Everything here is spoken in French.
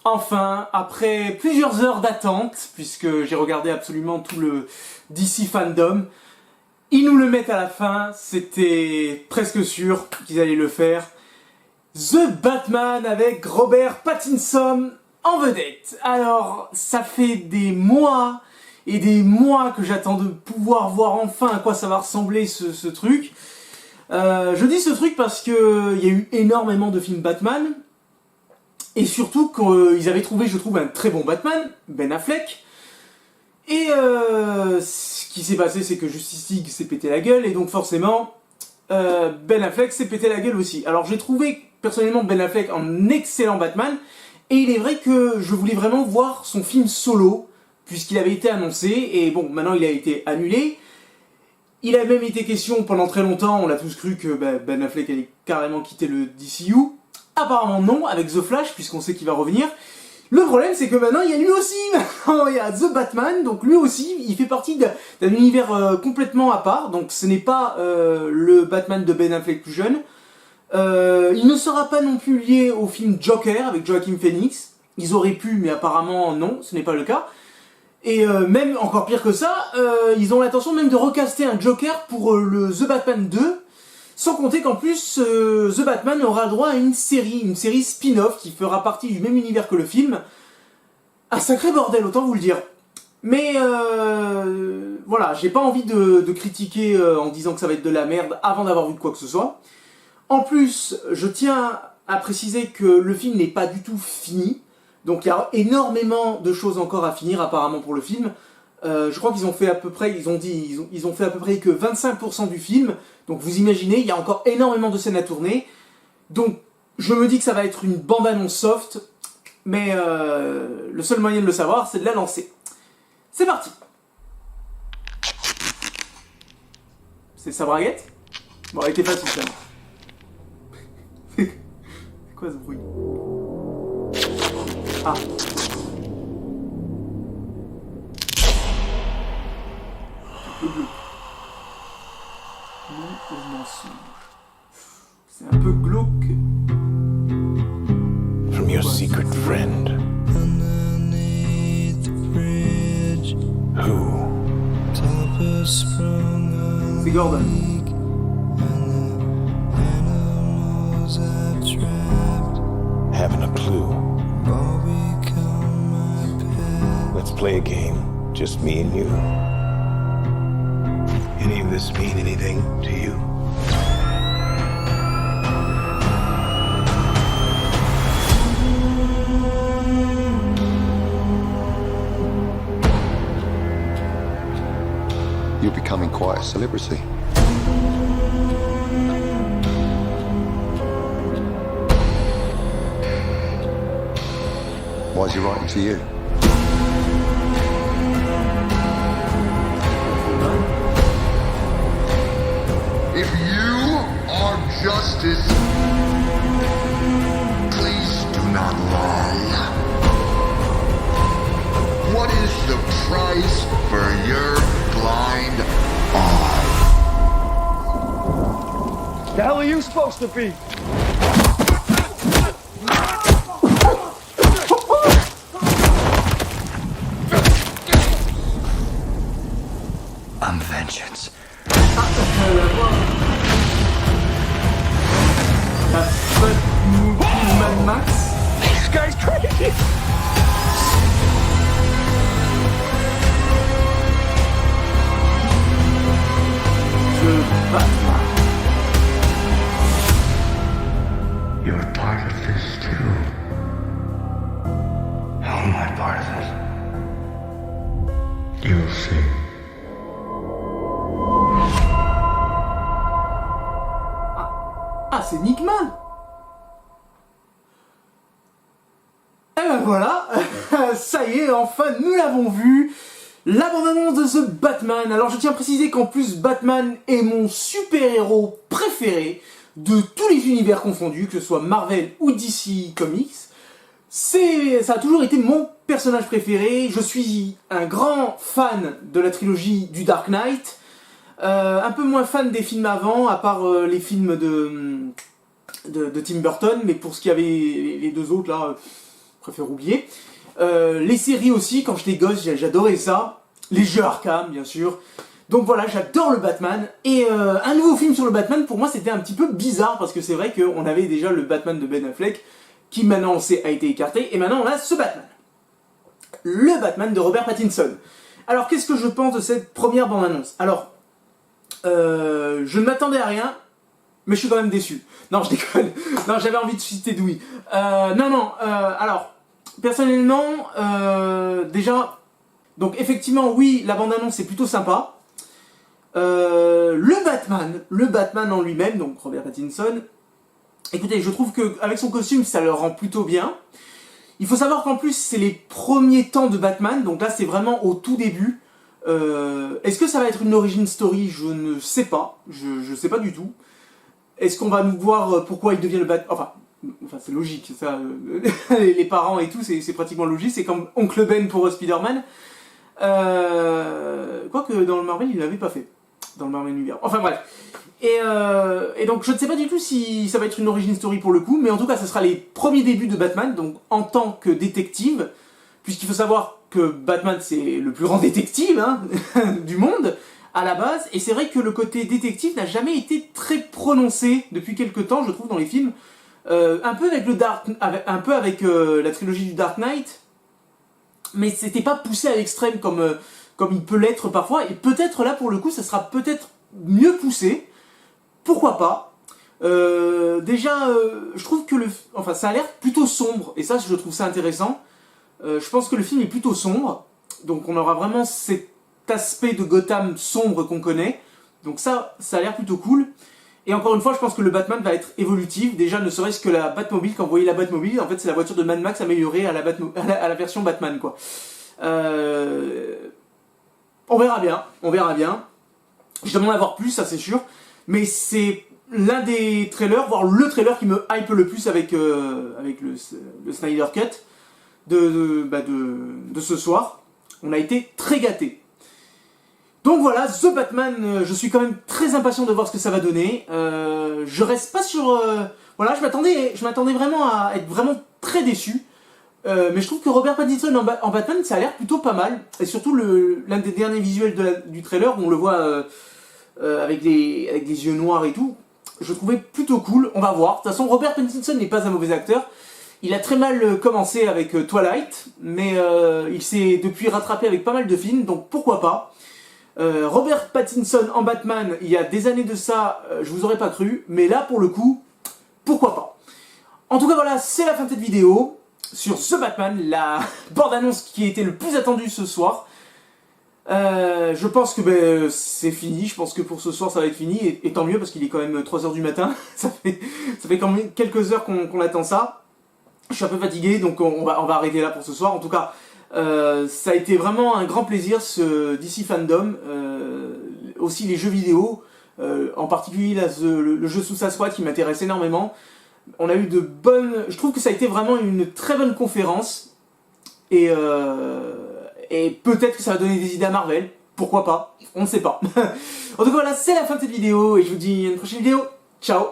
enfin, après plusieurs heures d'attente, puisque j'ai regardé absolument tout le DC Fandom, ils nous le mettent à la fin, c'était presque sûr qu'ils allaient le faire. The Batman avec Robert Pattinson en vedette. Alors, ça fait des mois et des mois que j'attends de pouvoir voir enfin à quoi ça va ressembler ce truc. Je dis ce truc parce que il y a eu énormément de films Batman, et surtout qu'ils avaient trouvé, je trouve, un très bon Batman, Ben Affleck. Et ce qui s'est passé, c'est que Justice League s'est pété la gueule, et donc forcément, Ben Affleck s'est pété la gueule aussi. Alors j'ai trouvé personnellement Ben Affleck un excellent Batman, et il est vrai que je voulais vraiment voir son film solo, puisqu'il avait été annoncé, et bon, maintenant il a été annulé. Il a même été question pendant très longtemps, on l'a tous cru que Ben Affleck allait carrément quitter le DCU. Apparemment non, avec The Flash, puisqu'on sait qu'il va revenir. Le problème, c'est que maintenant, il y a lui aussi. Maintenant, il y a The Batman, donc lui aussi, il fait partie d'un univers complètement à part. Donc ce n'est pas le Batman de Ben Affleck plus jeune. Il ne sera pas non plus lié au film Joker avec Joaquin Phoenix. Ils auraient pu, mais apparemment non, ce n'est pas le cas. Et même encore pire que ça, ils ont l'intention même de recaster un Joker pour le The Batman 2. Sans compter qu'en plus, The Batman aura droit à une série spin-off qui fera partie du même univers que le film. Un sacré bordel, autant vous le dire. Mais voilà, j'ai pas envie de critiquer en disant que ça va être de la merde avant d'avoir vu de quoi que ce soit. En plus, je tiens à préciser que le film n'est pas du tout fini. Donc il y a énormément de choses encore à finir apparemment pour le film. Je crois qu'ils ont fait à peu près, ils ont fait à peu près que 25% du film. Donc vous imaginez, il y a encore énormément de scènes à tourner. Donc je me dis que ça va être une bande-annonce soft. Mais le seul moyen de le savoir, c'est de la lancer. C'est parti. C'est sa braguette? Bon, elle était facile ça. C'est quoi ce bruit? Ah. Non au mensonge. C'est un peu glauque. From your secret friend. Who? C'est Gordon. Haven't a clue. Let's play a game. Just me and you. Any of this mean anything to you? You're becoming quite a celebrity. Why is he writing to you? If you are justice, please do not lie. What is the price for your blind eye? The hell are you supposed to be? I'm vengeance. Mad Max. This guy's crazy. The Batman. You're part of this too. How am I part of this? You'll see. Ah, c'est Nickman. Et ben voilà, ça y est, enfin nous l'avons vu, la bande-annonce de The Batman. Alors je tiens à préciser qu'en plus Batman est mon super-héros préféré de tous les univers confondus, que ce soit Marvel ou DC Comics. Ça a toujours été mon personnage préféré. Je suis un grand fan de la trilogie du Dark Knight, un peu moins fan des films avant, à part les films de Tim Burton, mais pour ce qui avait les deux autres là... préfère oublier. Les séries aussi, quand j'étais gosse, j'adorais ça. Les jeux Arkham, bien sûr. Donc voilà, j'adore le Batman. Et un nouveau film sur le Batman, pour moi, c'était un petit peu bizarre, parce que c'est vrai qu'on avait déjà le Batman de Ben Affleck, qui maintenant a été écarté, et maintenant on a ce Batman. Le Batman de Robert Pattinson. Alors, qu'est-ce que je pense de cette première bande-annonce? Alors, je ne m'attendais à rien, mais je suis quand même déçu. Non, je déconne. Non, j'avais envie de citer Dewey. Alors, personnellement, déjà, donc effectivement, oui, la bande-annonce est plutôt sympa. Le Batman en lui-même, donc Robert Pattinson, écoutez, je trouve qu'avec son costume, ça le rend plutôt bien. Il faut savoir qu'en plus, c'est les premiers temps de Batman, donc là, c'est vraiment au tout début. Est-ce que ça va être une origin story? Je ne sais pas. Je sais pas du tout. Est-ce qu'on va nous voir pourquoi il devient le Batman? Enfin c'est logique, ça. Les parents et tout, c'est pratiquement logique. C'est comme Oncle Ben pour Spider-Man. Quoique dans le Marvel, il l'avait pas fait. Dans le Marvel Univers. Enfin bref. Et donc je ne sais pas du tout si ça va être une origin story pour le coup, mais en tout cas, ça sera les premiers débuts de Batman, donc en tant que détective, puisqu'il faut savoir que Batman, c'est le plus grand détective hein, du monde, à la base, et c'est vrai que le côté détective n'a jamais été très prononcé depuis quelques temps, je trouve, dans les films. Un peu avec la trilogie du Dark Knight, mais c'était pas poussé à l'extrême comme il peut l'être parfois, et peut-être là, pour le coup, ça sera peut-être mieux poussé, pourquoi pas. Déjà, je trouve que ça a l'air plutôt sombre, et ça, je trouve ça intéressant. Je pense que le film est plutôt sombre, donc on aura vraiment cet aspect de Gotham sombre qu'on connaît, donc ça a l'air plutôt cool. Et encore une fois, je pense que le Batman va être évolutif, déjà ne serait-ce que la Batmobile, quand vous voyez la Batmobile, en fait c'est la voiture de Mad Max améliorée à la version Batman, quoi. On verra bien. Je demande à voir plus, ça c'est sûr, mais c'est l'un des trailers, voire le trailer qui me hype le plus avec le Snyder Cut de ce soir. On a été très gâtés. Donc voilà, The Batman, je suis quand même très impatient de voir ce que ça va donner. Je reste pas sur... voilà, je m'attendais vraiment à être vraiment très déçu. Mais je trouve que Robert Pattinson en Batman, ça a l'air plutôt pas mal. Et surtout, l'un des derniers visuels du trailer, où on le voit avec des yeux noirs et tout, je trouvais plutôt cool. On va voir. De toute façon, Robert Pattinson n'est pas un mauvais acteur. Il a très mal commencé avec Twilight, mais il s'est depuis rattrapé avec pas mal de films, donc pourquoi pas. Robert Pattinson en Batman, il y a des années de ça, je vous aurais pas cru, mais là pour le coup, pourquoi pas. En tout cas voilà, c'est la fin de cette vidéo sur The Batman, la bande-annonce qui était le plus attendue ce soir. Je pense que c'est fini, je pense que pour ce soir ça va être fini, et tant mieux parce qu'il est quand même 3h du matin, ça fait quand même quelques heures qu'on attend ça. Je suis un peu fatigué, donc on va arrêter là pour ce soir. En tout cas, ça a été vraiment un grand plaisir ce DC Fandom, aussi les jeux vidéo, en particulier là, le jeu Suicide Squad qui m'intéresse énormément. On a eu je trouve que ça a été vraiment une très bonne conférence, et peut-être que ça va donner des idées à Marvel, pourquoi pas, on ne sait pas. En tout cas voilà, c'est la fin de cette vidéo, et je vous dis à une prochaine vidéo, ciao.